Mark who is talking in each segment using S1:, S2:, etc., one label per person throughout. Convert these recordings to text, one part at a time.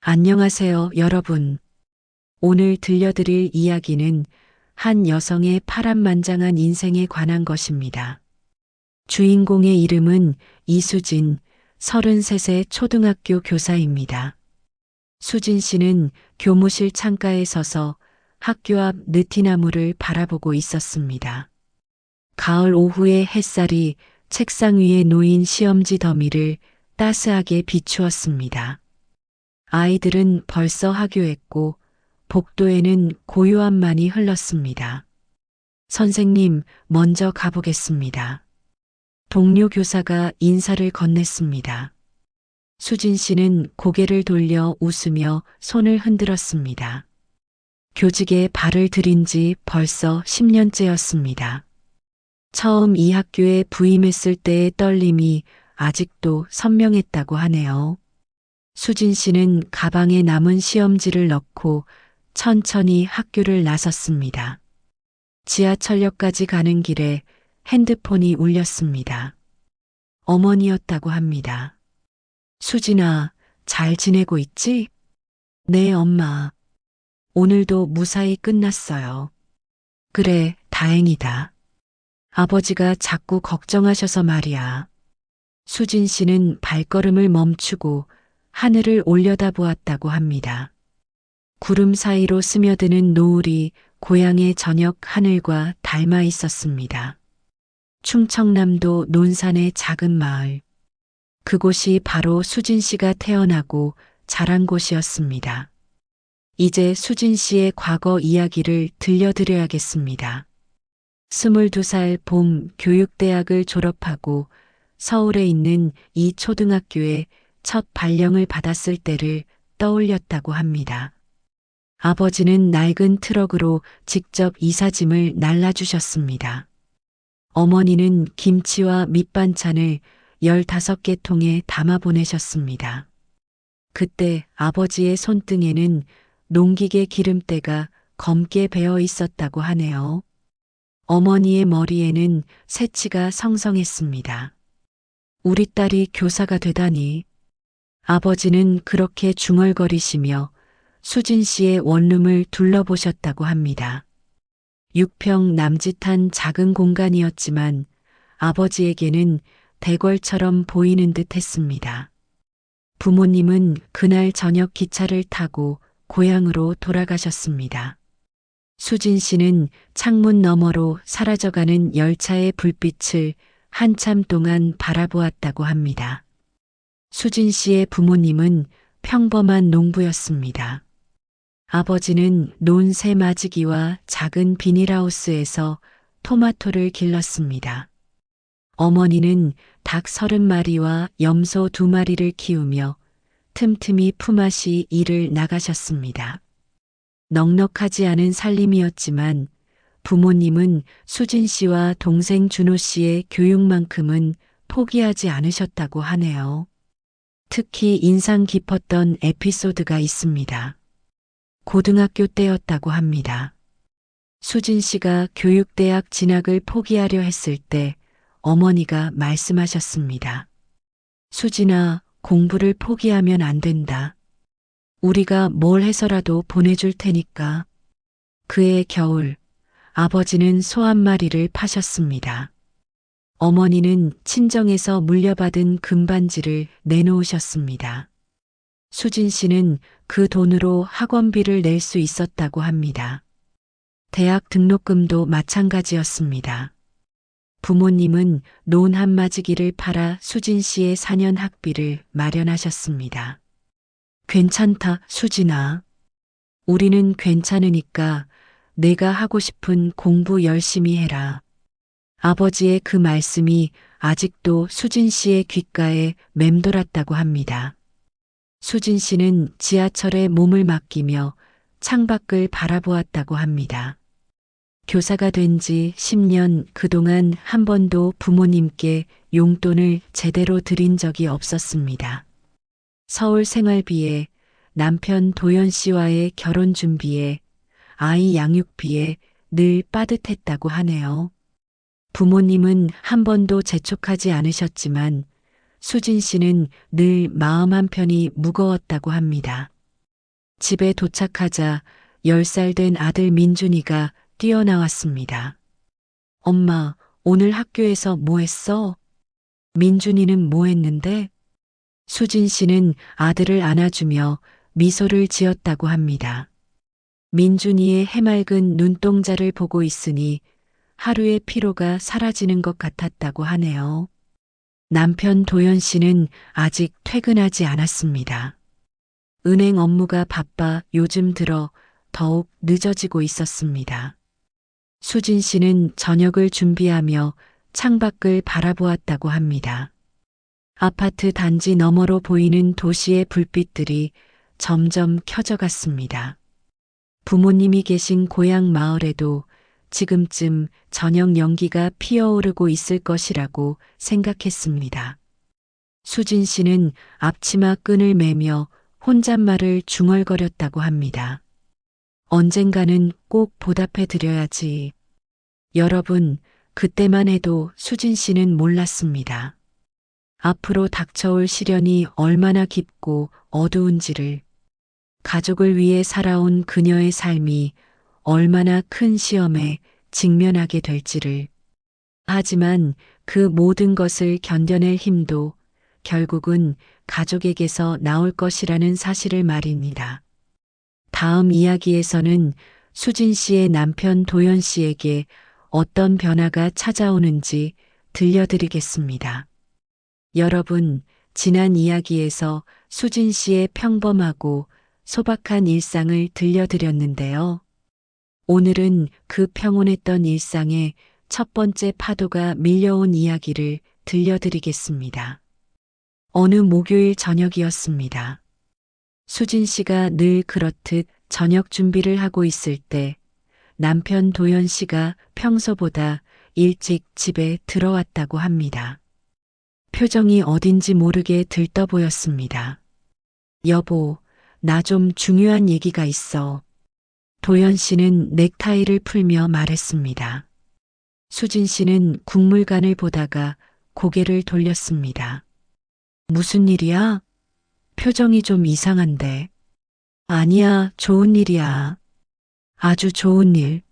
S1: 안녕하세요, 여러분. 오늘 들려드릴 이야기는 한 여성의 파란만장한 인생에 관한 것입니다. 주인공의 이름은 이수진, 33세 초등학교 교사입니다. 수진 씨는 교무실 창가에 서서 학교 앞 느티나무를 바라보고 있었습니다. 가을 오후의 햇살이 책상 위에 놓인 시험지 더미를 따스하게 비추었습니다. 아이들은 벌써 하교했고 복도에는 고요함만이 흘렀습니다. 선생님, 먼저 가보겠습니다. 동료 교사가 인사를 건넸습니다. 수진 씨는 고개를 돌려 웃으며 손을 흔들었습니다. 교직에 발을 들인 지 벌써 10년째였습니다. 처음 이 학교에 부임했을 때의 떨림이 아직도 선명했다고 하네요. 수진 씨는 가방에 남은 시험지를 넣고 천천히 학교를 나섰습니다. 지하철역까지 가는 길에 핸드폰이 울렸습니다. 어머니였다고 합니다. 수진아, 잘 지내고 있지? 네, 엄마. 오늘도 무사히 끝났어요. 그래, 다행이다. 아버지가 자꾸 걱정하셔서 말이야. 수진 씨는 발걸음을 멈추고 하늘을 올려다보았다고 합니다. 구름 사이로 스며드는 노을이 고향의 저녁 하늘과 닮아 있었습니다. 충청남도 논산의 작은 마을. 그곳이 바로 수진 씨가 태어나고 자란 곳이었습니다. 이제 수진 씨의 과거 이야기를 들려드려야겠습니다. 22살 봄 교육대학을 졸업하고 서울에 있는 이 초등학교에 첫 발령을 받았을 때를 떠올렸다고 합니다. 아버지는 낡은 트럭으로 직접 이삿짐을 날라주셨습니다. 어머니는 김치와 밑반찬을 15개 통에 담아 보내셨습니다. 그때 아버지의 손등에는 농기계 기름때가 검게 배어 있었다고 하네요. 어머니의 머리에는 새치가 성성했습니다. 우리 딸이 교사가 되다니. 아버지는 그렇게 중얼거리시며 수진 씨의 원룸을 둘러보셨다고 합니다. 6평 남짓한 작은 공간이었지만 아버지에게는 대궐처럼 보이는 듯 했습니다. 부모님은 그날 저녁 기차를 타고 고향으로 돌아가셨습니다. 수진 씨는 창문 너머로 사라져가는 열차의 불빛을 한참 동안 바라보았다고 합니다. 수진 씨의 부모님은 평범한 농부였습니다. 아버지는 논 새마지기와 작은 비닐하우스에서 토마토를 길렀습니다. 어머니는 닭 30마리와 염소 2마리를 키우며 틈틈이 품앗이 일을 나가셨습니다. 넉넉하지 않은 살림이었지만 부모님은 수진 씨와 동생 준호 씨의 교육만큼은 포기하지 않으셨다고 하네요. 특히 인상 깊었던 에피소드가 있습니다. 고등학교 때였다고 합니다. 수진 씨가 교육대학 진학을 포기하려 했을 때 어머니가 말씀하셨습니다. 수진아, 공부를 포기하면 안 된다. 우리가 뭘 해서라도 보내줄 테니까. 그해 겨울, 아버지는 소 1마리를 파셨습니다. 어머니는 친정에서 물려받은 금반지를 내놓으셨습니다. 수진 씨는 그 돈으로 학원비를 낼 수 있었다고 합니다. 대학 등록금도 마찬가지였습니다. 부모님은 논 한마지기를 팔아 수진 씨의 4년 학비를 마련하셨습니다. 괜찮다, 수진아. 우리는 괜찮으니까 내가 하고 싶은 공부 열심히 해라. 아버지의 그 말씀이 아직도 수진 씨의 귓가에 맴돌았다고 합니다. 수진 씨는 지하철에 몸을 맡기며 창밖을 바라보았다고 합니다. 교사가 된 지 10년 그동안 한 번도 부모님께 용돈을 제대로 드린 적이 없었습니다. 서울 생활비에 남편 도연 씨와의 결혼 준비에 아이 양육비에 늘 빠듯했다고 하네요. 부모님은 한 번도 재촉하지 않으셨지만 수진 씨는 늘 마음 한편이 무거웠다고 합니다. 집에 도착하자 10살 된 아들 민준이가 뛰어나왔습니다. 엄마, 오늘 학교에서 뭐 했어? 민준이는 뭐 했는데? 수진 씨는 아들을 안아주며 미소를 지었다고 합니다. 민준이의 해맑은 눈동자를 보고 있으니 하루의 피로가 사라지는 것 같았다고 하네요. 남편 도연 씨는 아직 퇴근하지 않았습니다. 은행 업무가 바빠 요즘 들어 더욱 늦어지고 있었습니다. 수진 씨는 저녁을 준비하며 창밖을 바라보았다고 합니다. 아파트 단지 너머로 보이는 도시의 불빛들이 점점 켜져갔습니다. 부모님이 계신 고향 마을에도 지금쯤 저녁 연기가 피어오르고 있을 것이라고 생각했습니다. 수진 씨는 앞치마 끈을 매며 혼잣말을 중얼거렸다고 합니다. 언젠가는 꼭 보답해 드려야지. 여러분, 그때만 해도 수진 씨는 몰랐습니다. 앞으로 닥쳐올 시련이 얼마나 깊고 어두운지를, 가족을 위해 살아온 그녀의 삶이 얼마나 큰 시험에 직면하게 될지를. 하지만 그 모든 것을 견뎌낼 힘도 결국은 가족에게서 나올 것이라는 사실을 말입니다. 다음 이야기에서는 수진 씨의 남편 도연 씨에게 어떤 변화가 찾아오는지 들려드리겠습니다. 여러분, 지난 이야기에서 수진 씨의 평범하고 소박한 일상을 들려드렸는데요. 오늘은 그 평온했던 일상에 첫 번째 파도가 밀려온 이야기를 들려드리겠습니다. 어느 목요일 저녁이었습니다. 수진 씨가 늘 그렇듯 저녁 준비를 하고 있을 때 남편 도연 씨가 평소보다 일찍 집에 들어왔다고 합니다. 표정이 어딘지 모르게 들떠 보였습니다. 여보, 나 좀 중요한 얘기가 있어. 도연 씨는 넥타이를 풀며 말했습니다. 수진 씨는 국물관을 보다가 고개를 돌렸습니다. 무슨 일이야? 표정이 좀 이상한데. 아니야, 좋은 일이야. 아주 좋은 일.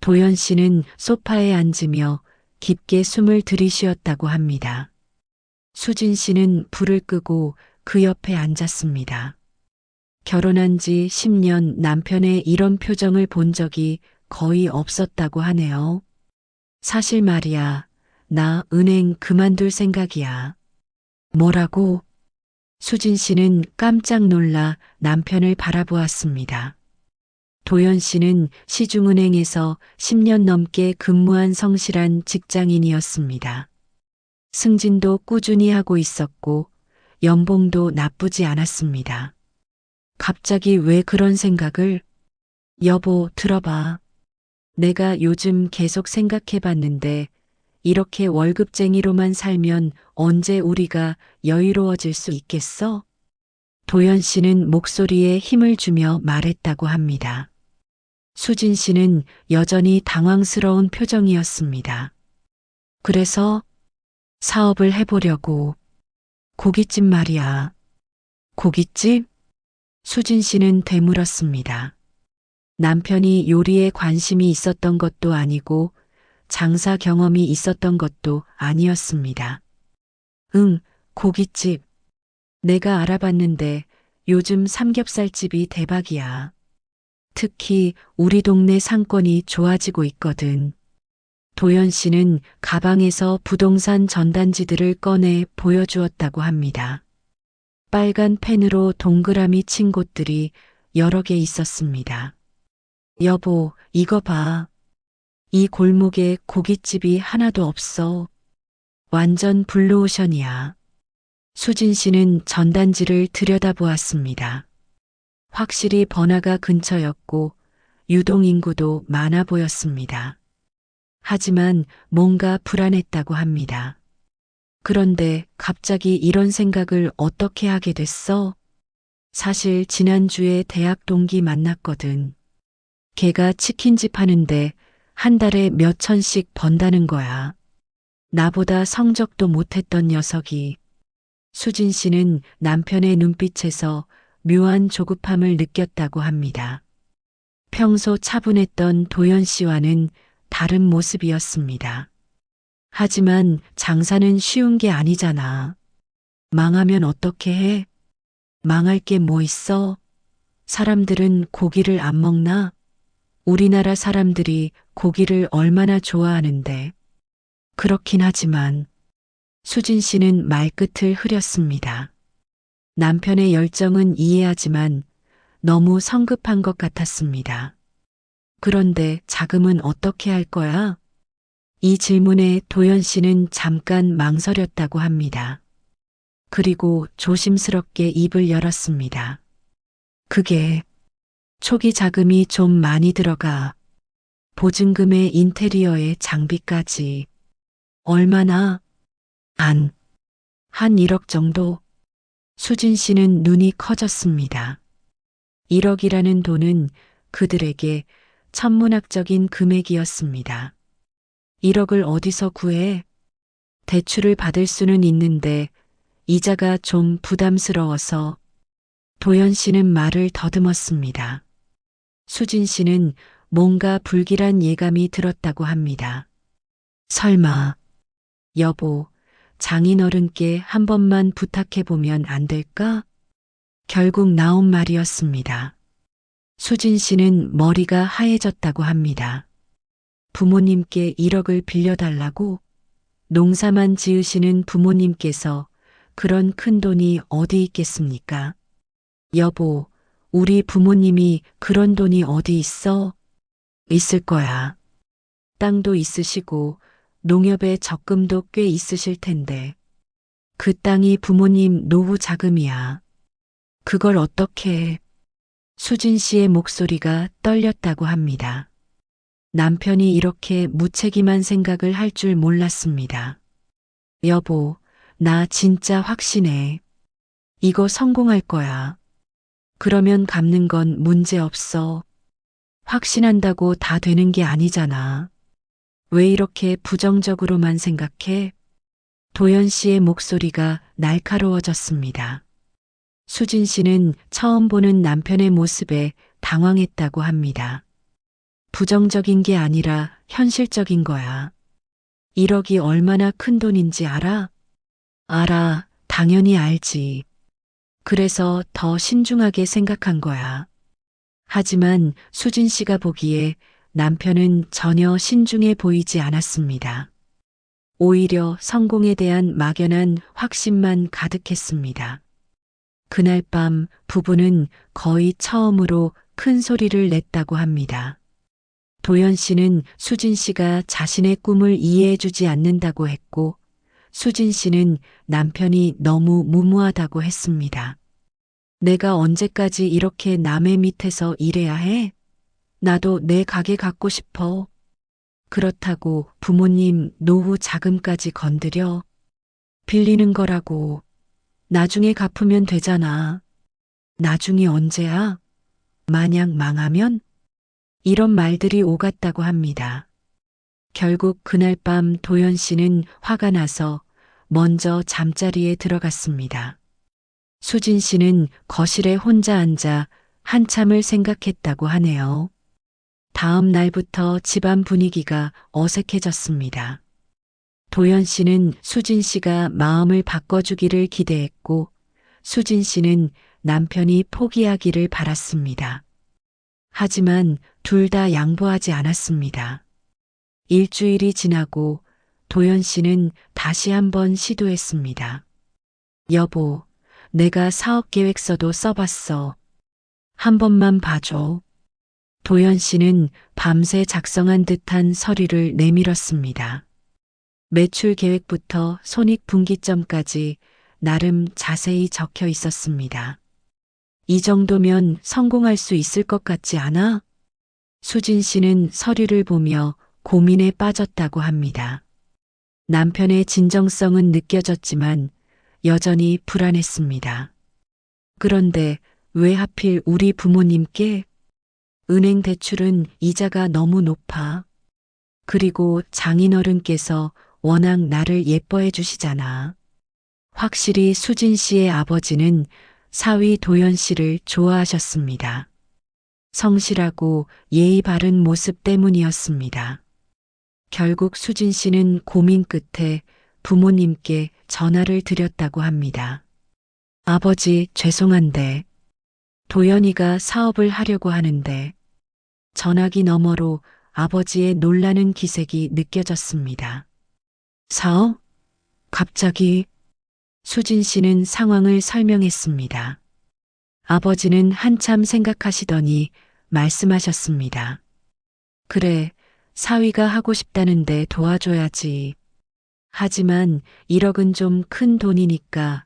S1: 도연 씨는 소파에 앉으며 깊게 숨을 들이쉬었다고 합니다. 수진 씨는 불을 끄고 그 옆에 앉았습니다. 결혼한 지 10년 남편의 이런 표정을 본 적이 거의 없었다고 하네요. 사실 말이야, 나 은행 그만둘 생각이야. 뭐라고? 수진 씨는 깜짝 놀라 남편을 바라보았습니다. 도연 씨는 시중은행에서 10년 넘게 근무한 성실한 직장인이었습니다. 승진도 꾸준히 하고 있었고 연봉도 나쁘지 않았습니다. 갑자기 왜 그런 생각을? 여보, 들어봐. 내가 요즘 계속 생각해 봤는데 이렇게 월급쟁이로만 살면 언제 우리가 여유로워질 수 있겠어? 도연 씨는 목소리에 힘을 주며 말했다고 합니다. 수진 씨는 여전히 당황스러운 표정이었습니다. 그래서 사업을 해보려고. 고깃집 말이야. 고깃집? 수진 씨는 되물었습니다. 남편이 요리에 관심이 있었던 것도 아니고 장사 경험이 있었던 것도 아니었습니다. 응, 고깃집. 내가 알아봤는데 요즘 삼겹살집이 대박이야. 특히 우리 동네 상권이 좋아지고 있거든. 도연 씨는 가방에서 부동산 전단지들을 꺼내 보여주었다고 합니다. 빨간 펜으로 동그라미 친 곳들이 여러 개 있었습니다. 여보, 이거 봐. 이 골목에 고깃집이 하나도 없어. 완전 블루오션이야. 수진 씨는 전단지를 들여다보았습니다. 확실히 번화가 근처였고 유동인구도 많아 보였습니다. 하지만 뭔가 불안했다고 합니다. 그런데 갑자기 이런 생각을 어떻게 하게 됐어? 사실 지난주에 대학 동기 만났거든. 걔가 치킨집 하는데 한 달에 몇 천씩 번다는 거야. 나보다 성적도 못했던 녀석이. 수진 씨는 남편의 눈빛에서 묘한 조급함을 느꼈다고 합니다. 평소 차분했던 도연 씨와는 다른 모습이었습니다. 하지만 장사는 쉬운 게 아니잖아. 망하면 어떻게 해? 망할 게 뭐 있어? 사람들은 고기를 안 먹나? 우리나라 사람들이 고기를 얼마나 좋아하는데. 그렇긴 하지만 수진 씨는 말끝을 흐렸습니다. 남편의 열정은 이해하지만 너무 성급한 것 같았습니다. 그런데 자금은 어떻게 할 거야? 이 질문에 도연 씨는 잠깐 망설였다고 합니다. 그리고 조심스럽게 입을 열었습니다. 그게 초기 자금이 좀 많이 들어가. 보증금에 인테리어에 장비까지. 얼마나? 한 1억 정도? 수진 씨는 눈이 커졌습니다. 1억이라는 돈은 그들에게 천문학적인 금액이었습니다. 1억을 어디서 구해? 대출을 받을 수는 있는데 이자가 좀 부담스러워서. 도연 씨는 말을 더듬었습니다. 수진 씨는 뭔가 불길한 예감이 들었다고 합니다. 설마, 여보, 장인어른께 한 번만 부탁해보면 안 될까? 결국 나온 말이었습니다. 수진 씨는 머리가 하얘졌다고 합니다. 부모님께 1억을 빌려달라고? 농사만 지으시는 부모님께서 그런 큰 돈이 어디 있겠습니까? 여보, 우리 부모님이 그런 돈이 어디 있어? 있을 거야. 땅도 있으시고 농협에 적금도 꽤 있으실 텐데. 그 땅이 부모님 노후 자금이야. 그걸 어떻게 해? 수진 씨의 목소리가 떨렸다고 합니다. 남편이 이렇게 무책임한 생각을 할 줄 몰랐습니다. 여보, 나 진짜 확신해. 이거 성공할 거야. 그러면 갚는 건 문제 없어. 확신한다고 다 되는 게 아니잖아. 왜 이렇게 부정적으로만 생각해? 도연 씨의 목소리가 날카로워졌습니다. 수진 씨는 처음 보는 남편의 모습에 당황했다고 합니다. 부정적인 게 아니라 현실적인 거야. 1억이 얼마나 큰 돈인지 알아? 알아, 당연히 알지. 그래서 더 신중하게 생각한 거야. 하지만 수진 씨가 보기에 남편은 전혀 신중해 보이지 않았습니다. 오히려 성공에 대한 막연한 확신만 가득했습니다. 그날 밤 부부는 거의 처음으로 큰 소리를 냈다고 합니다. 도연 씨는 수진 씨가 자신의 꿈을 이해해주지 않는다고 했고, 수진 씨는 남편이 너무 무모하다고 했습니다. 내가 언제까지 이렇게 남의 밑에서 일해야 해? 나도 내 가게 갖고 싶어. 그렇다고 부모님 노후 자금까지 건드려. 빌리는 거라고. 나중에 갚으면 되잖아. 나중이 언제야? 만약 망하면? 이런 말들이 오갔다고 합니다. 결국 그날 밤 도연 씨는 화가 나서 먼저 잠자리에 들어갔습니다. 수진 씨는 거실에 혼자 앉아 한참을 생각했다고 하네요. 다음 날부터 집안 분위기가 어색해졌습니다. 도연 씨는 수진 씨가 마음을 바꿔주기를 기대했고, 수진 씨는 남편이 포기하기를 바랐습니다. 하지만 둘 다 양보하지 않았습니다. 일주일이 지나고 도연 씨는 다시 한번 시도했습니다. 여보, 내가 사업 계획서도 써봤어. 한 번만 봐줘. 도연 씨는 밤새 작성한 듯한 서류를 내밀었습니다. 매출 계획부터 손익분기점까지 나름 자세히 적혀 있었습니다. 이 정도면 성공할 수 있을 것 같지 않아? 수진 씨는 서류를 보며 고민에 빠졌다고 합니다. 남편의 진정성은 느껴졌지만 여전히 불안했습니다. 그런데 왜 하필 우리 부모님께? 은행 대출은 이자가 너무 높아. 그리고 장인어른께서 워낙 나를 예뻐해 주시잖아. 확실히 수진 씨의 아버지는 사위 도연 씨를 좋아하셨습니다. 성실하고 예의 바른 모습 때문이었습니다. 결국 수진 씨는 고민 끝에 부모님께 전화를 드렸다고 합니다. 아버지, 죄송한데 도연이가 사업을 하려고 하는데 전화기 너머로 아버지의 놀라는 기색이 느껴졌습니다. 사업? 갑자기 수진 씨는 상황을 설명했습니다. 아버지는 한참 생각하시더니 말씀하셨습니다. 그래, 사위가 하고 싶다는데 도와줘야지. 하지만 1억은 좀 큰 돈이니까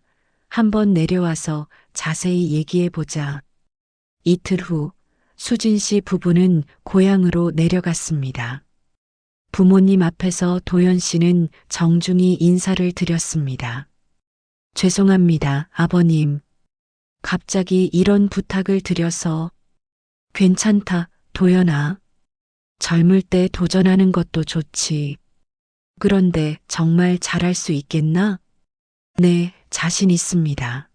S1: 한번 내려와서 자세히 얘기해보자. 이틀 후 수진 씨 부부는 고향으로 내려갔습니다. 부모님 앞에서 도연 씨는 정중히 인사를 드렸습니다. 죄송합니다, 아버님. 갑자기 이런 부탁을 드려서. 괜찮다, 도연아. 젊을 때 도전하는 것도 좋지. 그런데 정말 잘할 수 있겠나? 네, 자신 있습니다.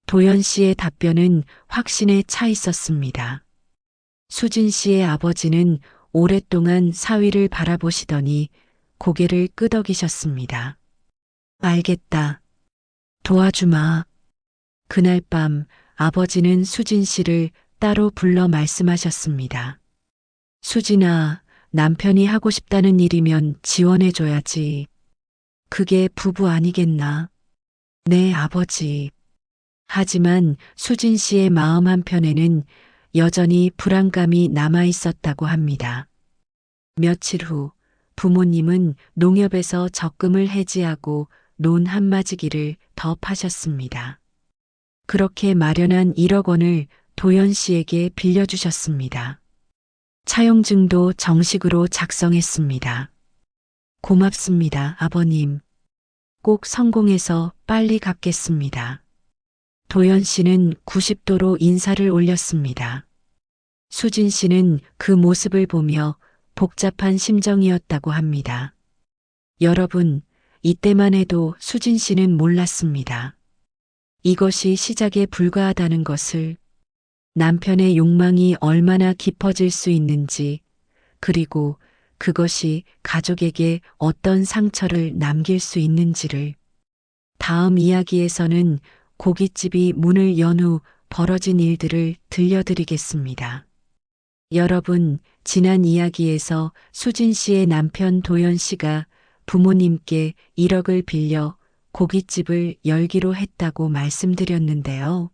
S1: 도연 씨의 답변은 확신에 차 있었습니다. 수진 씨의 아버지는 오랫동안 사위를 바라보시더니 고개를 끄덕이셨습니다. 알겠다. 도와주마. 그날 밤 아버지는 수진 씨를 따로 불러 말씀하셨습니다. 수진아, 남편이 하고 싶다는 일이면 지원해줘야지. 그게 부부 아니겠나? 네, 아버지. 하지만 수진 씨의 마음 한편에는 여전히 불안감이 남아 있었다고 합니다. 며칠 후 부모님은 농협에서 적금을 해지하고 논 한마지기를 더 파셨습니다. 그렇게 마련한 1억 원을 도연 씨에게 빌려주셨습니다. 차용증도 정식으로 작성했습니다. 고맙습니다, 아버님. 꼭 성공해서 빨리 갚겠습니다. 도연 씨는 90도로 인사를 올렸습니다. 수진 씨는 그 모습을 보며 복잡한 심정이었다고 합니다. 여러분, 이때만 해도 수진 씨는 몰랐습니다. 이것이 시작에 불과하다는 것을, 남편의 욕망이 얼마나 깊어질 수 있는지, 그리고 그것이 가족에게 어떤 상처를 남길 수 있는지를. 다음 이야기에서는 고깃집이 문을 연 후 벌어진 일들을 들려드리겠습니다. 여러분, 지난 이야기에서 수진 씨의 남편 도연 씨가 부모님께 1억을 빌려 고깃집을 열기로 했다고 말씀드렸는데요.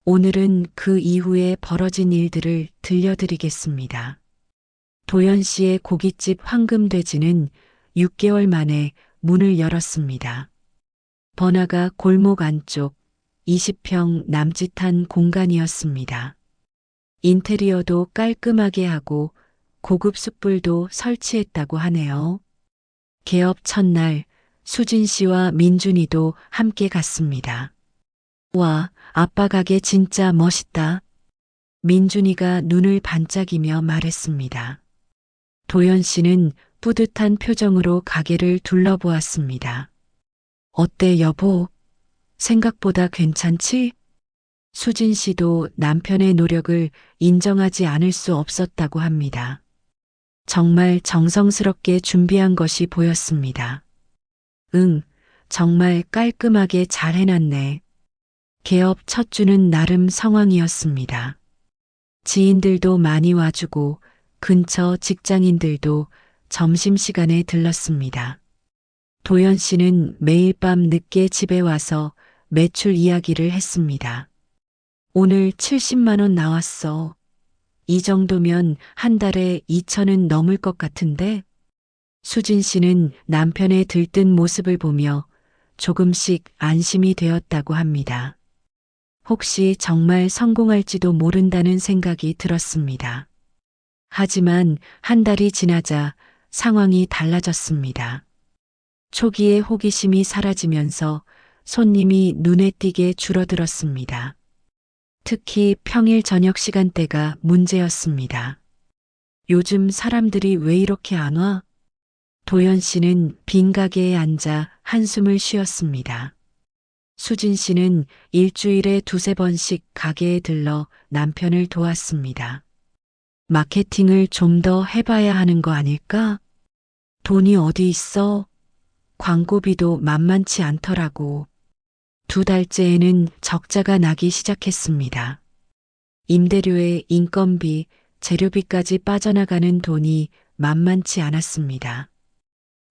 S1: 오늘은 그 이후에 벌어진 일들을 들려드리겠습니다. 도연 씨의 고깃집 황금돼지는 6개월 만에 문을 열었습니다. 번화가 골목 안쪽 20평 남짓한 공간이었습니다. 인테리어도 깔끔하게 하고 고급 숯불도 설치했다고 하네요. 개업 첫날 수진 씨와 민준이도 함께 갔습니다. 와, 아빠 가게 진짜 멋있다. 민준이가 눈을 반짝이며 말했습니다. 도연 씨는 뿌듯한 표정으로 가게를 둘러보았습니다. 어때, 여보? 생각보다 괜찮지? 수진 씨도 남편의 노력을 인정하지 않을 수 없었다고 합니다. 정말 정성스럽게 준비한 것이 보였습니다. 응, 정말 깔끔하게 잘 해놨네. 개업 첫 주는 나름 성황이었습니다. 지인들도 많이 와주고 근처 직장인들도 점심시간에 들렀습니다. 도연 씨는 매일 밤 늦게 집에 와서 매출 이야기를 했습니다. 오늘 70만 원 나왔어. 이 정도면 한 달에 2천은 넘을 것 같은데? 수진 씨는 남편의 들뜬 모습을 보며 조금씩 안심이 되었다고 합니다. 혹시 정말 성공할지도 모른다는 생각이 들었습니다. 하지만 한 달이 지나자 상황이 달라졌습니다. 초기에 호기심이 사라지면서 손님이 눈에 띄게 줄어들었습니다. 특히 평일 저녁 시간대가 문제였습니다. 요즘 사람들이 왜 이렇게 안 와? 도연 씨는 빈 가게에 앉아 한숨을 쉬었습니다. 수진 씨는 일주일에 두세 번씩 가게에 들러 남편을 도왔습니다. 마케팅을 좀 더 해봐야 하는 거 아닐까? 돈이 어디 있어? 광고비도 만만치 않더라고. 2달째에는 적자가 나기 시작했습니다. 임대료에 인건비, 재료비까지 빠져나가는 돈이 만만치 않았습니다.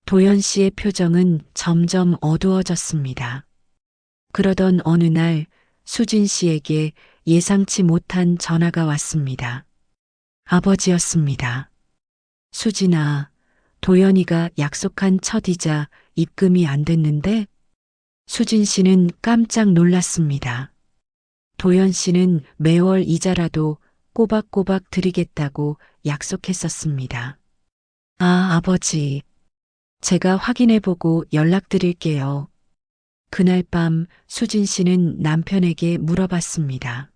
S1: 도연 씨의 표정은 점점 어두워졌습니다. 그러던 어느 날 수진 씨에게 예상치 못한 전화가 왔습니다. 아버지였습니다. 수진아, 도연이가 약속한 첫 이자 입금이 안 됐는데? 수진 씨는 깜짝 놀랐습니다. 도연 씨는 매월 이자라도 꼬박꼬박 드리겠다고 약속했었습니다. 아, 아버지. 제가 확인해보고 연락드릴게요. 그날 밤 수진 씨는 남편에게 물어봤습니다.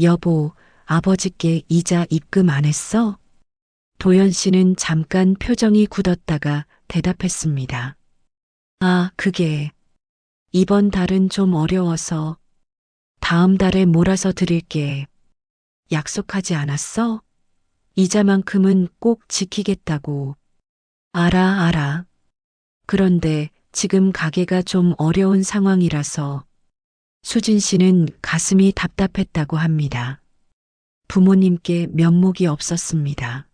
S1: 여보, 아버지께 이자 입금 안 했어? 도연 씨는 잠깐 표정이 굳었다가 대답했습니다. 아, 그게 이번 달은 좀 어려워서 다음 달에 몰아서 드릴게. 약속하지 않았어? 이자만큼은 꼭 지키겠다고. 알아. 그런데 지금 가게가 좀 어려운 상황이라서 수진 씨는 가슴이 답답했다고 합니다. 부모님께 면목이 없었습니다.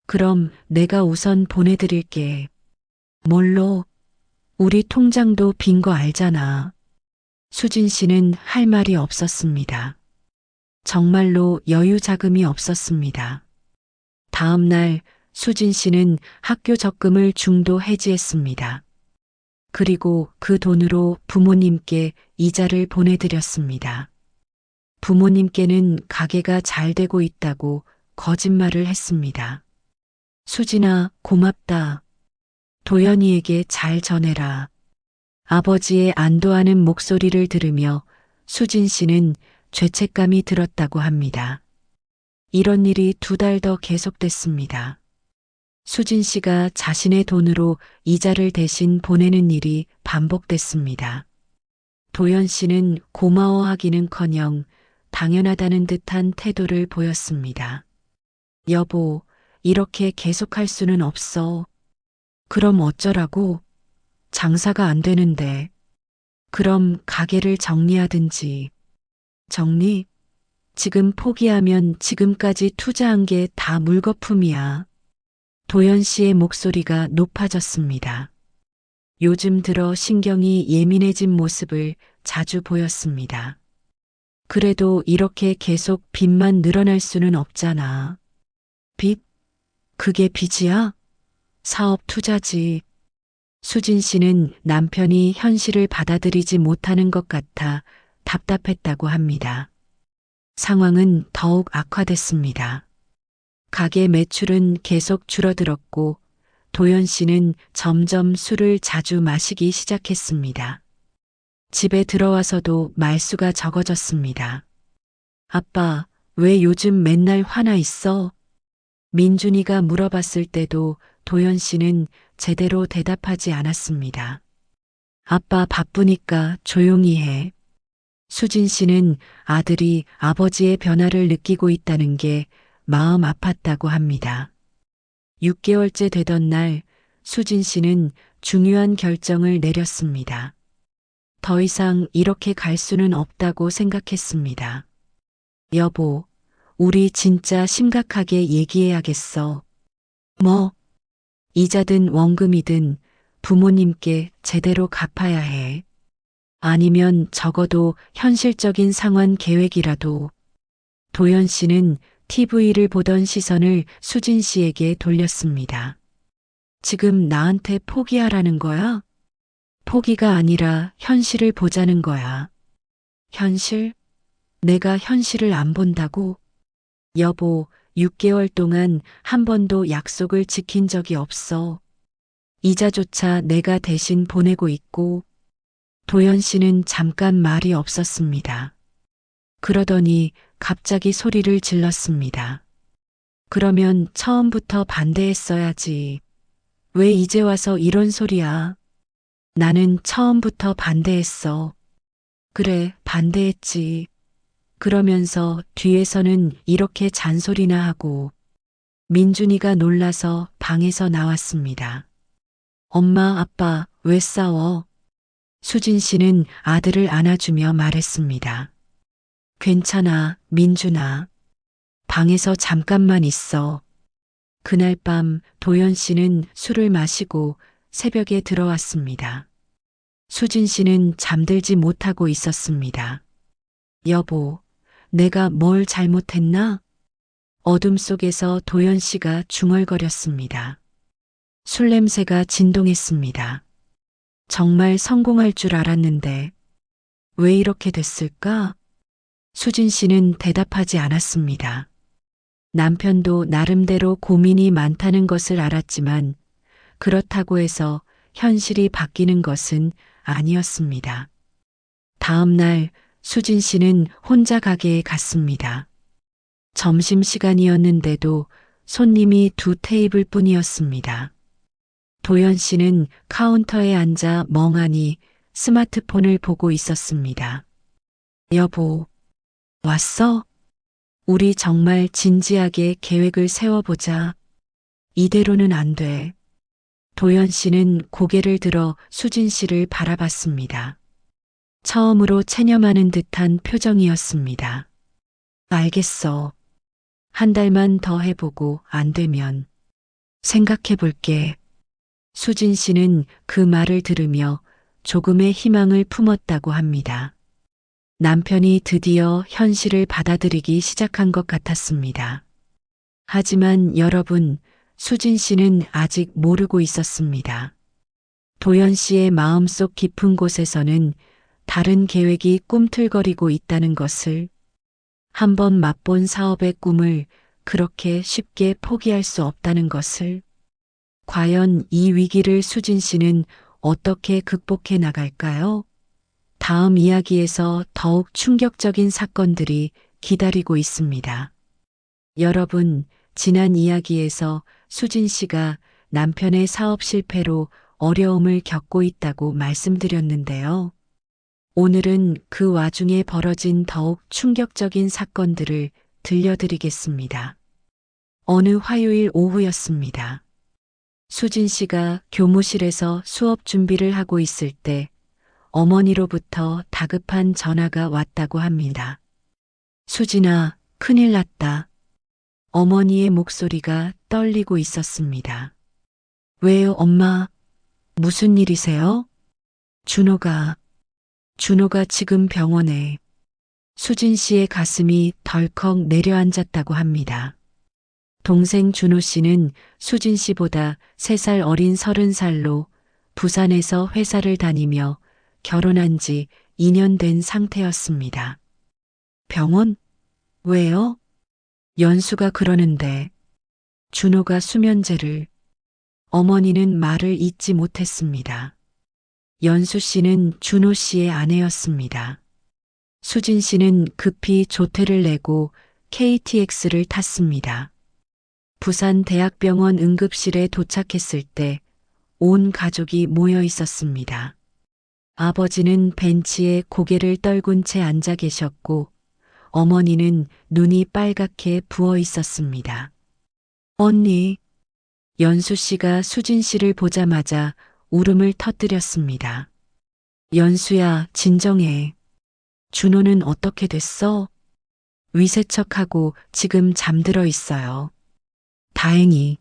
S1: 그럼 내가 우선 보내드릴게. 뭘로? 우리 통장도 빈 거 알잖아. 수진 씨는 할 말이 없었습니다. 정말로 여유 자금이 없었습니다. 다음 날 수진 씨는 학교 적금을 중도 해지했습니다. 그리고 그 돈으로 부모님께 이자를 보내드렸습니다. 부모님께는 가게가 잘 되고 있다고 거짓말을 했습니다. 수진아, 고맙다. 도연이에게 잘 전해라. 아버지의 안도하는 목소리를 들으며 수진 씨는 죄책감이 들었다고 합니다. 이런 일이 2달 더 계속됐습니다. 수진 씨가 자신의 돈으로 이자를 대신 보내는 일이 반복됐습니다. 도연 씨는 고마워하기는커녕 당연하다는 듯한 태도를 보였습니다. 여보, 이렇게 계속할 수는 없어. 그럼 어쩌라고? 장사가 안 되는데. 그럼 가게를 정리하든지. 정리? 지금 포기하면 지금까지 투자한 게 다 물거품이야. 도연 씨의 목소리가 높아졌습니다. 요즘 들어 신경이 예민해진 모습을 자주 보였습니다. 그래도 이렇게 계속 빚만 늘어날 수는 없잖아. 빚? 그게 빚이야? 사업 투자지. 수진 씨는 남편이 현실을 받아들이지 못하는 것 같아 답답했다고 합니다. 상황은 더욱 악화됐습니다. 가게 매출은 계속 줄어들었고 도연 씨는 점점 술을 자주 마시기 시작했습니다. 집에 들어와서도 말수가 적어졌습니다. 아빠, 왜 요즘 맨날 화나 있어? 민준이가 물어봤을 때도 도연 씨는 제대로 대답하지 않았습니다. 아빠 바쁘니까 조용히 해. 수진 씨는 아들이 아버지의 변화를 느끼고 있다는 게 마음 아팠다고 합니다. 6개월째 되던 날 수진 씨는 중요한 결정을 내렸습니다. 더 이상 이렇게 갈 수는 없다고 생각했습니다. 여보, 우리 진짜 심각하게 얘기해야겠어. 뭐? 이자든 원금이든 부모님께 제대로 갚아야 해. 아니면 적어도 현실적인 상환 계획이라도. 도연 씨는 TV를 보던 시선을 수진 씨에게 돌렸습니다. 지금 나한테 포기하라는 거야? 포기가 아니라 현실을 보자는 거야. 현실? 내가 현실을 안 본다고? 여보, 6개월 동안 한 번도 약속을 지킨 적이 없어. 이자조차 내가 대신 보내고 있고. 도연 씨는 잠깐 말이 없었습니다. 그러더니 갑자기 소리를 질렀습니다. 그러면 처음부터 반대했어야지. 왜 이제 와서 이런 소리야? 나는 처음부터 반대했어. 그래, 반대했지. 그러면서 뒤에서는 이렇게 잔소리나 하고 민준이가 놀라서 방에서 나왔습니다. 엄마, 아빠, 왜 싸워? 수진 씨는 아들을 안아주며 말했습니다. 괜찮아, 민준아. 방에서 잠깐만 있어. 그날 밤 도연 씨는 술을 마시고 새벽에 들어왔습니다. 수진 씨는 잠들지 못하고 있었습니다. 여보, 내가 뭘 잘못했나? 어둠 속에서 도연 씨가 중얼거렸습니다. 술 냄새가 진동했습니다. 정말 성공할 줄 알았는데 왜 이렇게 됐을까? 수진 씨는 대답하지 않았습니다. 남편도 나름대로 고민이 많다는 것을 알았지만 그렇다고 해서 현실이 바뀌는 것은 아니었습니다. 다음 날 수진 씨는 혼자 가게에 갔습니다. 점심시간이었는데도 손님이 2테이블 뿐이었습니다. 도연 씨는 카운터에 앉아 멍하니 스마트폰을 보고 있었습니다. 여보, 왔어? 우리 정말 진지하게 계획을 세워보자. 이대로는 안 돼. 도연 씨는 고개를 들어 수진 씨를 바라봤습니다. 처음으로 체념하는 듯한 표정이었습니다. 알겠어. 한 달만 더 해보고 안 되면 생각해 볼게. 수진 씨는 그 말을 들으며 조금의 희망을 품었다고 합니다. 남편이 드디어 현실을 받아들이기 시작한 것 같았습니다. 하지만 여러분, 수진 씨는 아직 모르고 있었습니다. 도연 씨의 마음속 깊은 곳에서는 다른 계획이 꿈틀거리고 있다는 것을, 한번 맛본 사업의 꿈을 그렇게 쉽게 포기할 수 없다는 것을, 과연 이 위기를 수진 씨는 어떻게 극복해 나갈까요? 다음 이야기에서 더욱 충격적인 사건들이 기다리고 있습니다. 여러분, 지난 이야기에서 수진 씨가 남편의 사업 실패로 어려움을 겪고 있다고 말씀드렸는데요. 오늘은 그 와중에 벌어진 더욱 충격적인 사건들을 들려드리겠습니다. 어느 화요일 오후였습니다. 수진 씨가 교무실에서 수업 준비를 하고 있을 때 어머니로부터 다급한 전화가 왔다고 합니다. 수진아, 큰일 났다. 어머니의 목소리가 떨리고 있었습니다. 왜요, 엄마? 무슨 일이세요? 준호가 지금 병원에. 수진 씨의 가슴이 덜컥 내려앉았다고 합니다. 동생 준호 씨는 수진 씨보다 3살 어린 30살로 부산에서 회사를 다니며 결혼한 지 2년 된 상태였습니다. 병원? 왜요? 연수가 그러는데. 준호가 수면제를. 어머니는 말을 잇지 못했습니다. 연수 씨는 준호 씨의 아내였습니다. 수진 씨는 급히 조퇴를 내고 KTX를 탔습니다. 부산 대학병원 응급실에 도착했을 때 온 가족이 모여 있었습니다. 아버지는 벤치에 고개를 떨군 채 앉아 계셨고 어머니는 눈이 빨갛게 부어 있었습니다. 언니, 연수 씨가 수진 씨를 보자마자 울음을 터뜨렸습니다. 연수야, 진정해. 준호는 어떻게 됐어? 위세척하고 지금 잠들어 있어요. 다행히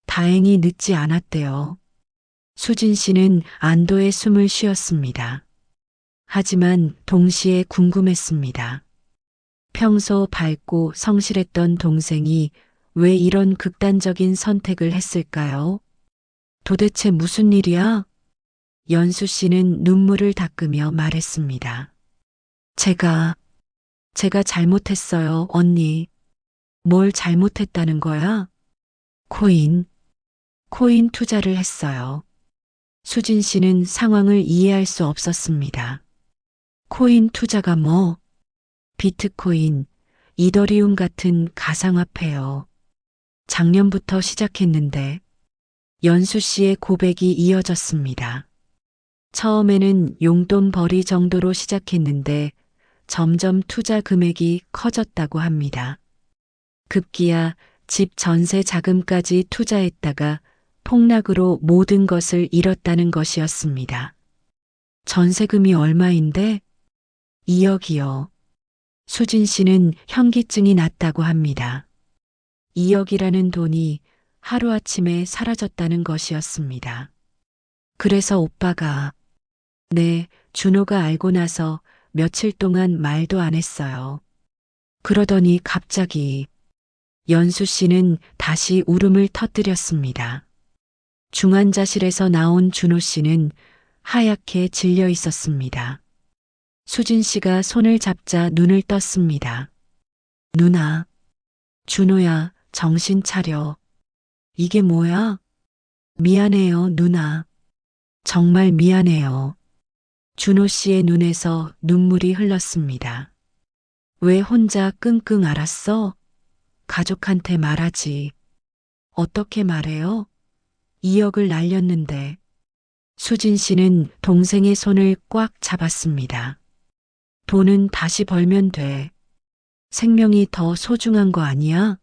S1: 늦지 않았대요. 수진 씨는 안도의 숨을 쉬었습니다. 하지만 동시에 궁금했습니다. 평소 밝고 성실했던 동생이 왜 이런 극단적인 선택을 했을까요? 도대체 무슨 일이야? 연수 씨는 눈물을 닦으며 말했습니다. 제가 잘못했어요, 언니. 뭘 잘못했다는 거야? 코인 투자를 했어요. 수진 씨는 상황을 이해할 수 없었습니다. 코인 투자가 뭐? 비트코인, 이더리움 같은 가상화폐요. 작년부터 시작했는데 연수 씨의 고백이 이어졌습니다. 처음에는 용돈 벌이 정도로 시작했는데 점점 투자 금액이 커졌다고 합니다. 급기야 집 전세 자금까지 투자했다가 폭락으로 모든 것을 잃었다는 것이었습니다. 전세금이 얼마인데? 2억이요. 수진 씨는 현기증이 났다고 합니다. 2억이라는 돈이 하루아침에 사라졌다는 것이었습니다. 그래서 오빠가, 네, 준호가 알고 나서 며칠 동안 말도 안 했어요. 그러더니 갑자기 연수 씨는 다시 울음을 터뜨렸습니다. 중환자실에서 나온 준호 씨는 하얗게 질려 있었습니다. 수진 씨가 손을 잡자 눈을 떴습니다. 누나, 준호야, 정신 차려. 이게 뭐야? 미안해요, 누나. 정말 미안해요. 준호 씨의 눈에서 눈물이 흘렀습니다. 왜 혼자 끙끙 앓았어? 가족한테 말하지. 어떻게 말해요? 2억을 날렸는데. 수진 씨는 동생의 손을 꽉 잡았습니다. 돈은 다시 벌면 돼. 생명이 더 소중한 거 아니야?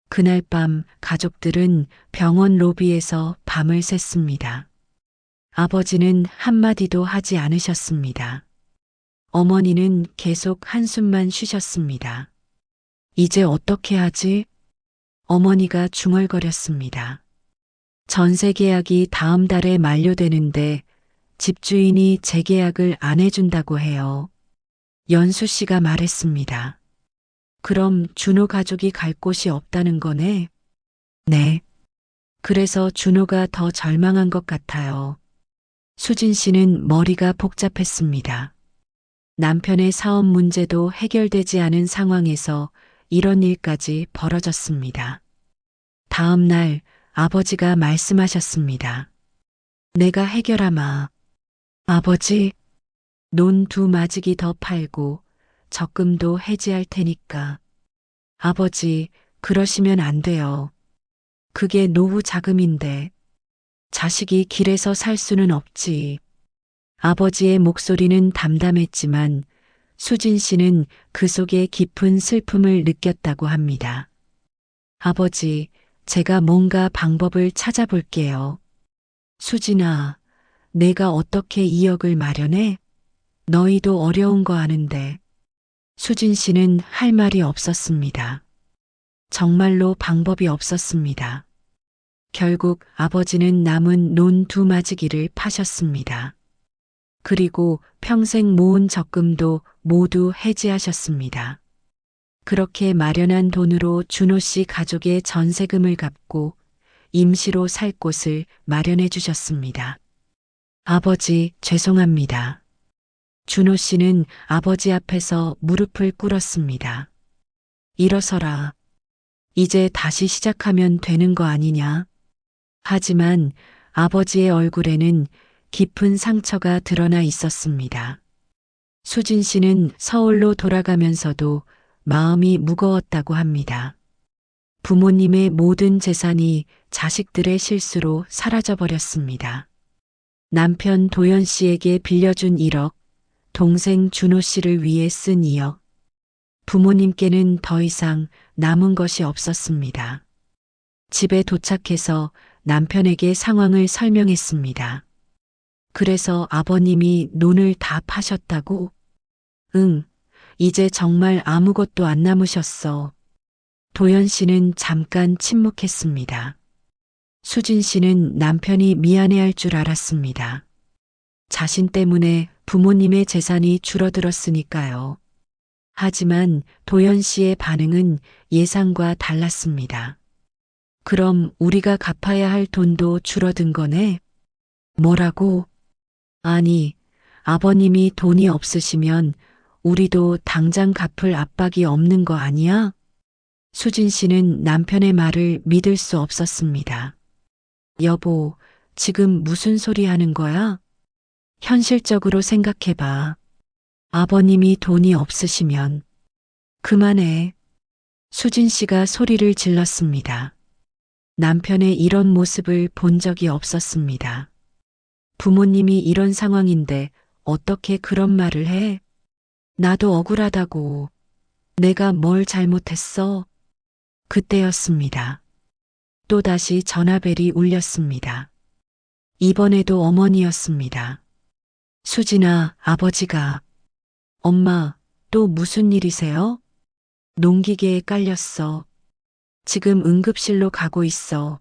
S1: 그날 밤 가족들은 병원 로비에서 밤을 샜습니다. 아버지는 한마디도 하지 않으셨습니다. 어머니는 계속 한숨만 쉬셨습니다. 이제 어떻게 하지? 어머니가 중얼거렸습니다. 전세 계약이 다음 달에 만료되는데 집주인이 재계약을 안 해준다고 해요. 연수 씨가 말했습니다. 그럼 준호 가족이 갈 곳이 없다는 거네? 네. 그래서 준호가 더 절망한 것 같아요. 수진 씨는 머리가 복잡했습니다. 남편의 사업 문제도 해결되지 않은 상황에서 이런 일까지 벌어졌습니다. 다음 날 아버지가 말씀하셨습니다. 내가 해결하마. 아버지, 논 2마지기 더 팔고 적금도 해지할 테니까. 아버지, 그러시면 안 돼요. 그게 노후 자금인데. 자식이 길에서 살 수는 없지. 아버지의 목소리는 담담했지만 수진 씨는 그 속에 깊은 슬픔을 느꼈다고 합니다. 아버지, 제가 뭔가 방법을 찾아볼게요. 수진아, 내가 어떻게 2억을 마련해? 너희도 어려운 거 아는데. 수진 씨는 할 말이 없었습니다. 정말로 방법이 없었습니다. 결국 아버지는 남은 논 2마지기를 파셨습니다. 그리고 평생 모은 적금도 모두 해지하셨습니다. 그렇게 마련한 돈으로 준호 씨 가족의 전세금을 갚고 임시로 살 곳을 마련해 주셨습니다. 아버지, 죄송합니다. 준호 씨는 아버지 앞에서 무릎을 꿇었습니다. 일어서라. 이제 다시 시작하면 되는 거 아니냐? 하지만 아버지의 얼굴에는 깊은 상처가 드러나 있었습니다. 수진 씨는 서울로 돌아가면서도 마음이 무거웠다고 합니다. 부모님의 모든 재산이 자식들의 실수로 사라져버렸습니다. 남편 도연 씨에게 빌려준 1억, 동생 준호 씨를 위해 쓴 2억. 부모님께는 더 이상 남은 것이 없었습니다. 집에 도착해서 남편에게 상황을 설명했습니다. 그래서 아버님이 논을 다 파셨다고? 응, 이제 정말 아무것도 안 남으셨어. 도연 씨는 잠깐 침묵했습니다. 수진 씨는 남편이 미안해할 줄 알았습니다. 자신 때문에 부모님의 재산이 줄어들었으니까요. 하지만 도연 씨의 반응은 예상과 달랐습니다. 그럼 우리가 갚아야 할 돈도 줄어든 거네? 뭐라고? 아니, 아버님이 돈이 없으시면 우리도 당장 갚을 압박이 없는 거 아니야? 수진 씨는 남편의 말을 믿을 수 없었습니다. 여보, 지금 무슨 소리 하는 거야? 현실적으로 생각해봐. 아버님이 돈이 없으시면. 그만해. 수진 씨가 소리를 질렀습니다. 남편의 이런 모습을 본 적이 없었습니다. 부모님이 이런 상황인데 어떻게 그런 말을 해? 나도 억울하다고. 내가 뭘 잘못했어? 그때였습니다. 또다시 전화벨이 울렸습니다. 이번에도 어머니였습니다. 수진아, 아버지가. 엄마, 또 무슨 일이세요? 농기계에 깔렸어. 지금 응급실로 가고 있어.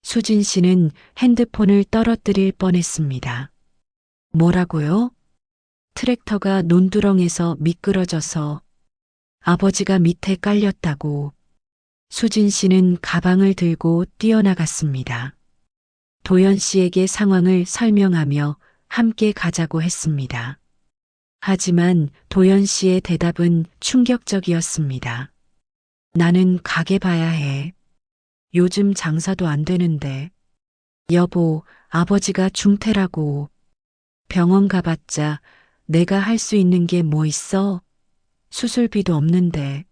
S1: 수진 씨는 핸드폰을 떨어뜨릴 뻔했습니다. 뭐라고요? 트랙터가 논두렁에서 미끄러져서 아버지가 밑에 깔렸다고. 수진 씨는 가방을 들고 뛰어나갔습니다. 도연 씨에게 상황을 설명하며 함께 가자고 했습니다. 하지만 도연 씨의 대답은 충격적이었습니다. 나는 가게 봐야 해. 요즘 장사도 안 되는데. 여보, 아버지가 중태라고. 병원 가봤자 내가 할 수 있는 게 뭐 있어? 수술비도 없는데.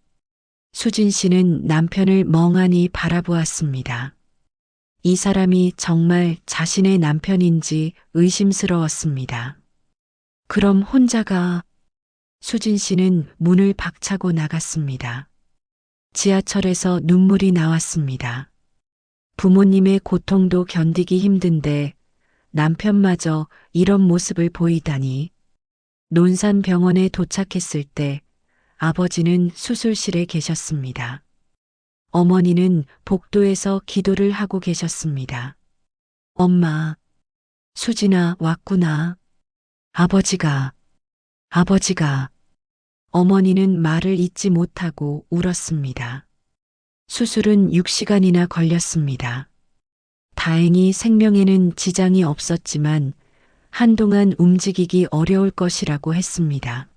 S1: 수진 씨는 남편을 멍하니 바라보았습니다. 이 사람이 정말 자신의 남편인지 의심스러웠습니다. 그럼 혼자가. 수진 씨는 문을 박차고 나갔습니다. 지하철에서 눈물이 나왔습니다. 부모님의 고통도 견디기 힘든데 남편마저 이런 모습을 보이다니. 논산병원에 도착했을 때 아버지는 수술실에 계셨습니다. 어머니는 복도에서 기도를 하고 계셨습니다. 엄마, 수진아 왔구나. 아버지가. 어머니는 말을 잇지 못하고 울었습니다. 수술은 6시간이나 걸렸습니다. 다행히 생명에는 지장이 없었지만 한동안 움직이기 어려울 것이라고 했습니다.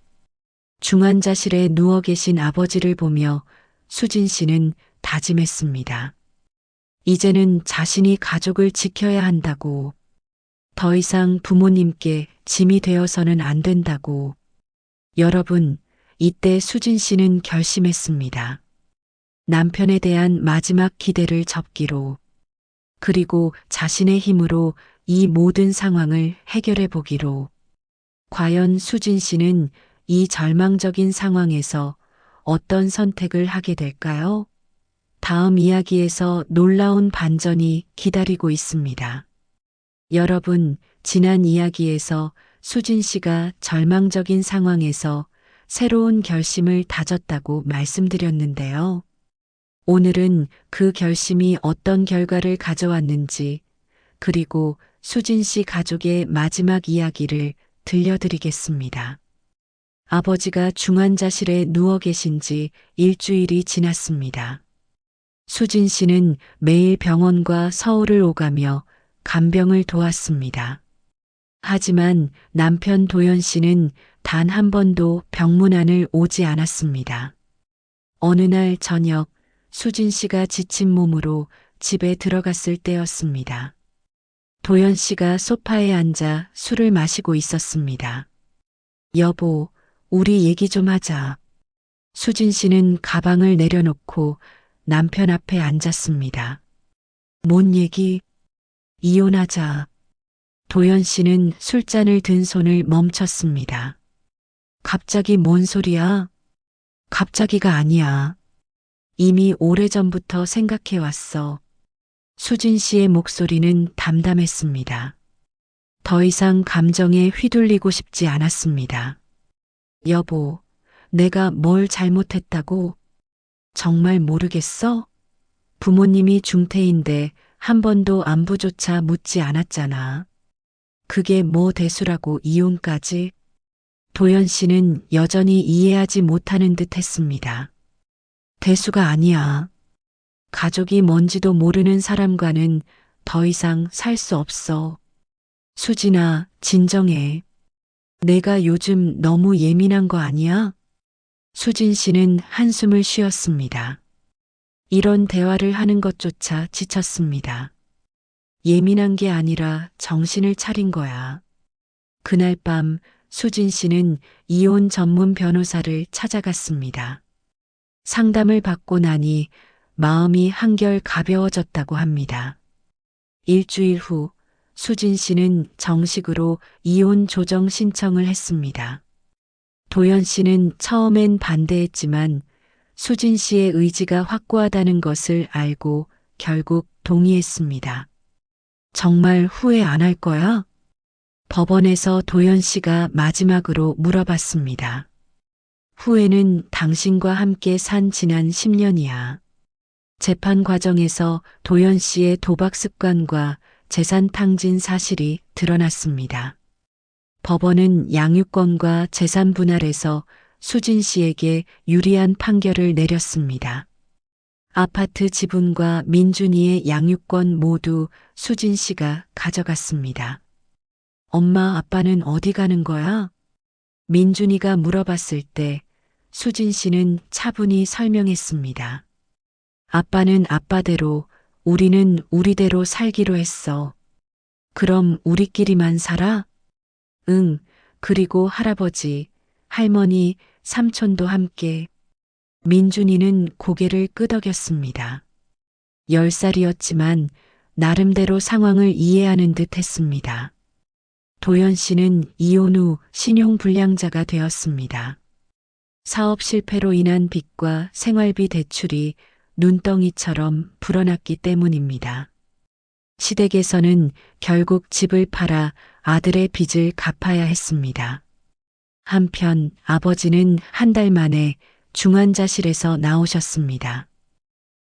S1: 중환자실에 누워 계신 아버지를 보며 수진 씨는 다짐했습니다. 이제는 자신이 가족을 지켜야 한다고. 더 이상 부모님께 짐이 되어서는 안 된다고. 여러분, 이때 수진 씨는 결심했습니다. 남편에 대한 마지막 기대를 접기로. 그리고 자신의 힘으로 이 모든 상황을 해결해 보기로. 과연 수진 씨는 이 절망적인 상황에서 어떤 선택을 하게 될까요? 다음 이야기에서 놀라운 반전이 기다리고 있습니다. 여러분, 지난 이야기에서 수진 씨가 절망적인 상황에서 새로운 결심을 다졌다고 말씀드렸는데요. 오늘은 그 결심이 어떤 결과를 가져왔는지, 그리고 수진 씨 가족의 마지막 이야기를 들려드리겠습니다. 아버지가 중환자실에 누워 계신 지 일주일이 지났습니다. 수진 씨는 매일 병원과 서울을 오가며 간병을 도왔습니다. 하지만 남편 도연 씨는 단 한 번도 병문안을 오지 않았습니다. 어느 날 저녁 수진 씨가 지친 몸으로 집에 들어갔을 때였습니다. 도연 씨가 소파에 앉아 술을 마시고 있었습니다. 여보, 우리 얘기 좀 하자. 수진 씨는 가방을 내려놓고 남편 앞에 앉았습니다. 뭔 얘기? 이혼하자. 도연 씨는 술잔을 든 손을 멈췄습니다. 갑자기 뭔 소리야? 갑자기가 아니야. 이미 오래전부터 생각해 왔어. 수진 씨의 목소리는 담담했습니다. 더 이상 감정에 휘둘리고 싶지 않았습니다. 여보, 내가 뭘 잘못했다고? 정말 모르겠어? 부모님이 중태인데 한 번도 안부조차 묻지 않았잖아. 그게 뭐 대수라고 이혼까지? 도연 씨는 여전히 이해하지 못하는 듯 했습니다. 대수가 아니야. 가족이 뭔지도 모르는 사람과는 더 이상 살 수 없어. 수진아, 진정해. 내가 요즘 너무 예민한 거 아니야? 수진 씨는 한숨을 쉬었습니다. 이런 대화를 하는 것조차 지쳤습니다. 예민한 게 아니라 정신을 차린 거야. 그날 밤 수진 씨는 이혼 전문 변호사를 찾아갔습니다. 상담을 받고 나니 마음이 한결 가벼워졌다고 합니다. 일주일 후 수진 씨는 정식으로 이혼 조정 신청을 했습니다. 도연 씨는 처음엔 반대했지만 수진 씨의 의지가 확고하다는 것을 알고 결국 동의했습니다. 정말 후회 안 할 거야? 법원에서 도연 씨가 마지막으로 물어봤습니다. 후회는 당신과 함께 산 지난 10년이야. 재판 과정에서 도연 씨의 도박 습관과 재산 탕진 사실이 드러났습니다. 법원은 양육권과 재산 분할에서 수진 씨에게 유리한 판결을 내렸습니다. 아파트 지분과 민준이의 양육권 모두 수진 씨가 가져갔습니다. 엄마, 아빠는 어디 가는 거야? 민준이가 물어봤을 때 수진 씨는 차분히 설명했습니다. 아빠는 아빠대로, 우리는 우리대로 살기로 했어. 그럼 우리끼리만 살아? 응, 그리고 할아버지, 할머니, 삼촌도 함께. 민준이는 고개를 끄덕였습니다. 10살이었지만 나름대로 상황을 이해하는 듯 했습니다. 도연 씨는 이혼 후 신용불량자가 되었습니다. 사업 실패로 인한 빚과 생활비 대출이 눈덩이처럼 불어났기 때문입니다. 시댁에서는 결국 집을 팔아 아들의 빚을 갚아야 했습니다. 한편 아버지는 한 달 만에 중환자실에서 나오셨습니다.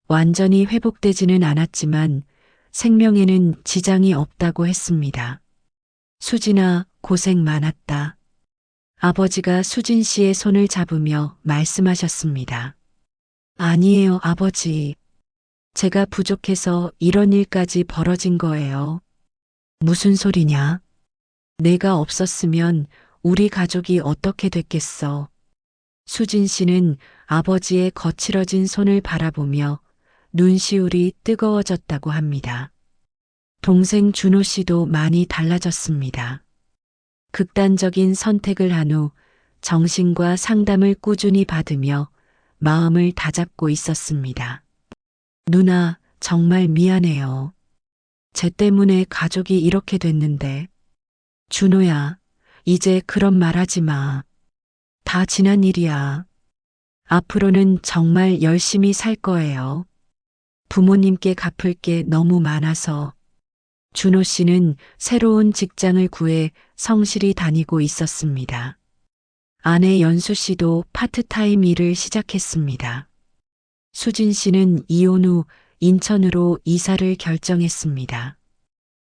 S1: 완전히 회복되지는 않았지만 생명에는 지장이 없다고 했습니다. 수진아, 고생 많았다. 아버지가 수진 씨의 손을 잡으며 말씀하셨습니다. 아니에요, 아버지. 제가 부족해서 이런 일까지 벌어진 거예요. 무슨 소리냐? 내가 없었으면 우리 가족이 어떻게 됐겠어. 수진 씨는 아버지의 거칠어진 손을 바라보며 눈시울이 뜨거워졌다고 합니다. 동생 준호 씨도 많이 달라졌습니다. 극단적인 선택을 한 후 정신과 상담을 꾸준히 받으며 마음을 다잡고 있었습니다. 누나, 정말 미안해요. 쟤 때문에 가족이 이렇게 됐는데. 준호야, 이제 그런 말 하지 마. 다 지난 일이야. 앞으로는 정말 열심히 살 거예요. 부모님께 갚을 게 너무 많아서. 준호 씨는 새로운 직장을 구해 성실히 다니고 있었습니다. 아내 연수 씨도 파트타임 일을 시작했습니다. 수진 씨는 이혼 후 인천으로 이사를 결정했습니다.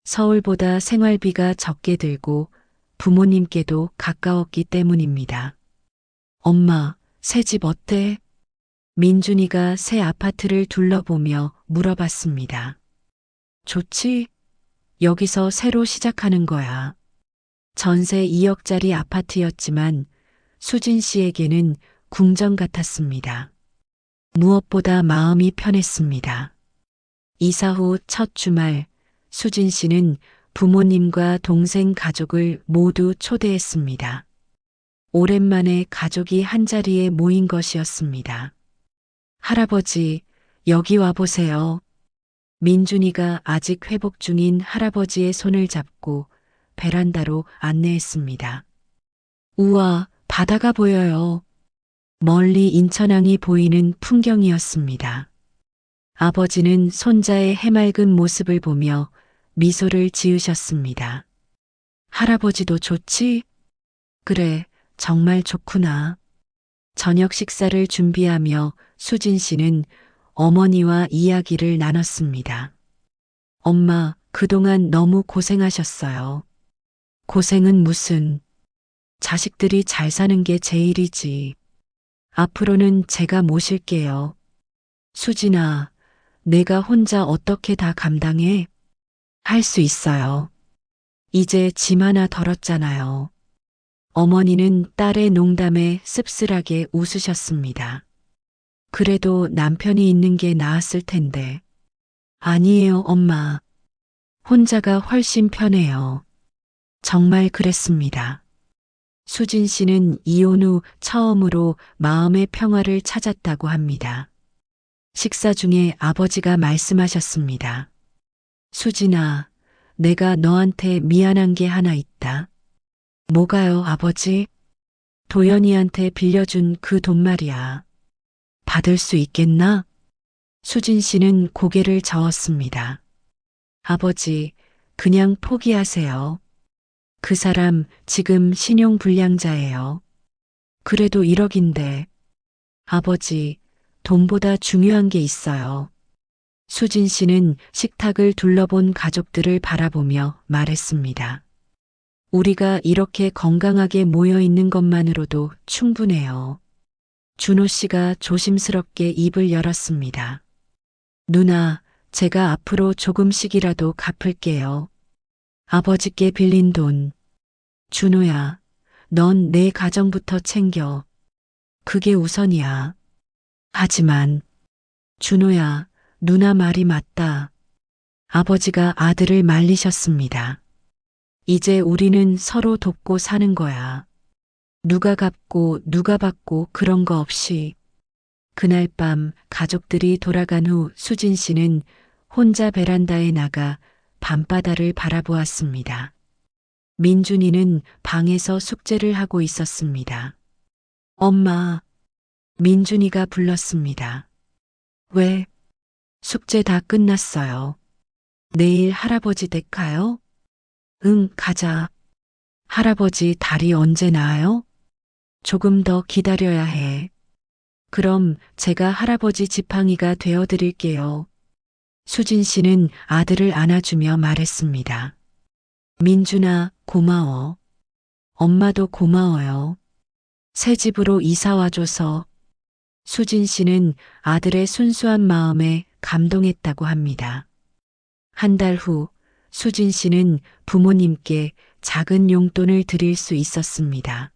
S1: 서울보다 생활비가 적게 들고 부모님께도 가까웠기 때문입니다. 엄마, 새 집 어때? 민준이가 새 아파트를 둘러보며 물어봤습니다. 좋지? 여기서 새로 시작하는 거야. 전세 2억짜리 아파트였지만 수진 씨에게는 궁전 같았습니다. 무엇보다 마음이 편했습니다. 이사 후 첫 주말, 수진 씨는 부모님과 동생 가족을 모두 초대했습니다. 오랜만에 가족이 한자리에 모인 것이었습니다. 할아버지, 여기 와보세요. 민준이가 아직 회복 중인 할아버지의 손을 잡고 베란다로 안내했습니다. 우와, 바다가 보여요. 멀리 인천항이 보이는 풍경이었습니다. 아버지는 손자의 해맑은 모습을 보며 미소를 지으셨습니다. 할아버지도 좋지? 그래, 정말 좋구나. 저녁 식사를 준비하며 수진 씨는 어머니와 이야기를 나눴습니다. 엄마, 그동안 너무 고생하셨어요. 고생은 무슨. 자식들이 잘 사는 게 제일이지. 앞으로는 제가 모실게요. 수진아, 내가 혼자 어떻게 다 감당해? 할 수 있어요. 이제 짐 하나 덜었잖아요. 어머니는 딸의 농담에 씁쓸하게 웃으셨습니다. 그래도 남편이 있는 게 나았을 텐데. 아니에요, 엄마. 혼자가 훨씬 편해요. 정말 그랬습니다. 수진 씨는 이혼 후 처음으로 마음의 평화를 찾았다고 합니다. 식사 중에 아버지가 말씀하셨습니다. 수진아, 내가 너한테 미안한 게 하나 있다. 뭐가요, 아버지? 도연이한테 빌려준 그 돈 말이야. 받을 수 있겠나? 수진 씨는 고개를 저었습니다. 아버지, 그냥 포기하세요. 그 사람 지금 신용불량자예요. 그래도 1억인데. 아버지, 돈보다 중요한 게 있어요. 수진 씨는 식탁을 둘러본 가족들을 바라보며 말했습니다. 우리가 이렇게 건강하게 모여 있는 것만으로도 충분해요. 준호 씨가 조심스럽게 입을 열었습니다. 누나, 제가 앞으로 조금씩이라도 갚을게요. 아버지께 빌린 돈. 준호야, 넌 내 가정부터 챙겨. 그게 우선이야. 하지만, 준호야, 누나 말이 맞다. 아버지가 아들을 말리셨습니다. 이제 우리는 서로 돕고 사는 거야. 누가 갚고 누가 받고 그런 거 없이. 그날 밤 가족들이 돌아간 후 수진 씨는 혼자 베란다에 나가 밤바다를 바라보았습니다. 민준이는 방에서 숙제를 하고 있었습니다. 엄마, 민준이가 불렀습니다. 왜? 숙제 다 끝났어요. 내일 할아버지 댁 가요? 응, 가자. 할아버지 다리 언제 나아요? 조금 더 기다려야 해. 그럼 제가 할아버지 지팡이가 되어 드릴게요. 수진 씨는 아들을 안아주며 말했습니다. 민준아, 고마워. 엄마도 고마워요. 새 집으로 이사 와줘서. 수진 씨는 아들의 순수한 마음에 감동했다고 합니다. 한 달 후 수진 씨는 부모님께 작은 용돈을 드릴 수 있었습니다.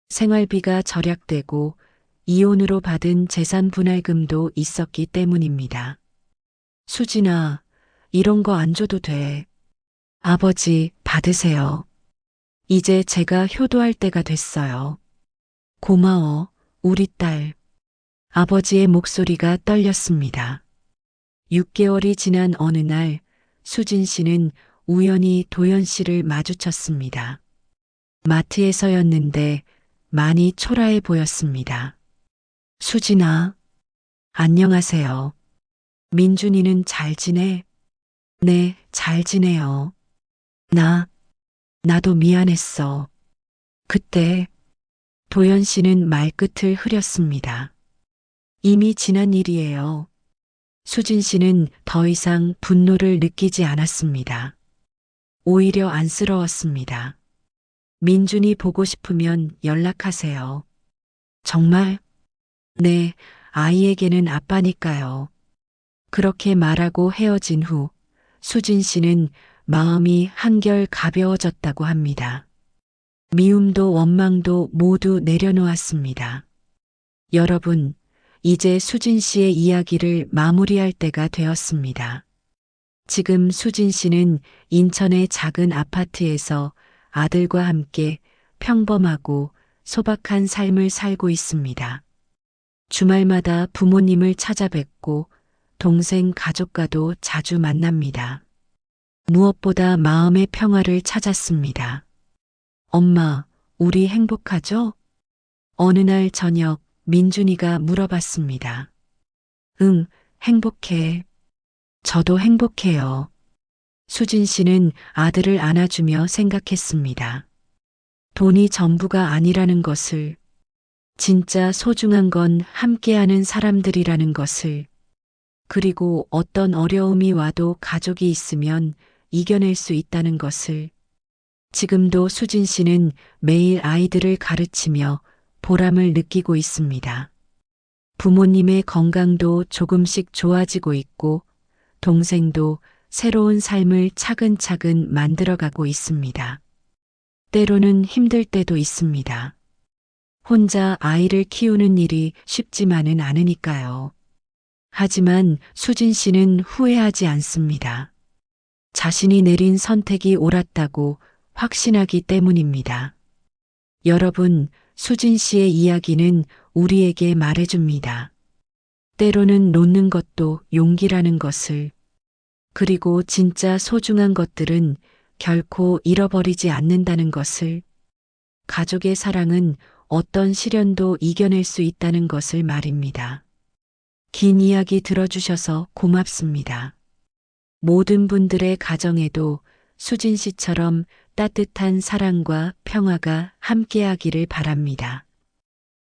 S1: 생활비가 절약되고 이혼으로 받은 재산 분할금도 있었기 때문입니다. 수진아, 이런 거 안 줘도 돼. 아버지, 받으세요. 이제 제가 효도할 때가 됐어요. 고마워, 우리 딸. 아버지의 목소리가 떨렸습니다. 6개월이 지난 어느 날 수진 씨는 우연히 도연 씨를 마주쳤습니다. 마트에서였는데 많이 초라해 보였습니다. 수진아, 안녕하세요. 민준이는 잘 지내? 네, 잘 지내요. 나도 미안했어. 그때 도연 씨는 말끝을 흐렸습니다. 이미 지난 일이에요. 수진 씨는 더 이상 분노를 느끼지 않았습니다. 오히려 안쓰러웠습니다. 민준이 보고 싶으면 연락하세요. 정말? 네, 아이에게는 아빠니까요. 그렇게 말하고 헤어진 후 수진 씨는 마음이 한결 가벼워졌다고 합니다. 미움도 원망도 모두 내려놓았습니다. 여러분, 이제 수진 씨의 이야기를 마무리할 때가 되었습니다. 지금 수진 씨는 인천의 작은 아파트에서 아들과 함께 평범하고 소박한 삶을 살고 있습니다. 주말마다 부모님을 찾아뵙고 동생 가족과도 자주 만납니다. 무엇보다 마음의 평화를 찾았습니다. 엄마, 우리 행복하죠? 어느 날 저녁 민준이가 물어봤습니다. 응, 행복해. 저도 행복해요. 수진 씨는 아들을 안아주며 생각했습니다. 돈이 전부가 아니라는 것을, 진짜 소중한 건 함께하는 사람들이라는 것을, 그리고 어떤 어려움이 와도 가족이 있으면 이겨낼 수 있다는 것을. 지금도 수진 씨는 매일 아이들을 가르치며 보람을 느끼고 있습니다. 부모님의 건강도 조금씩 좋아지고 있고 동생도 새로운 삶을 차근차근 만들어가고 있습니다. 때로는 힘들 때도 있습니다. 혼자 아이를 키우는 일이 쉽지만은 않으니까요. 하지만 수진 씨는 후회하지 않습니다. 자신이 내린 선택이 옳았다고 확신하기 때문입니다. 여러분, 수진 씨의 이야기는 우리에게 말해줍니다. 때로는 놓는 것도 용기라는 것을, 그리고 진짜 소중한 것들은 결코 잃어버리지 않는다는 것을, 가족의 사랑은 어떤 시련도 이겨낼 수 있다는 것을 말입니다. 긴 이야기 들어주셔서 고맙습니다. 모든 분들의 가정에도 수진 씨처럼 따뜻한 사랑과 평화가 함께하기를 바랍니다.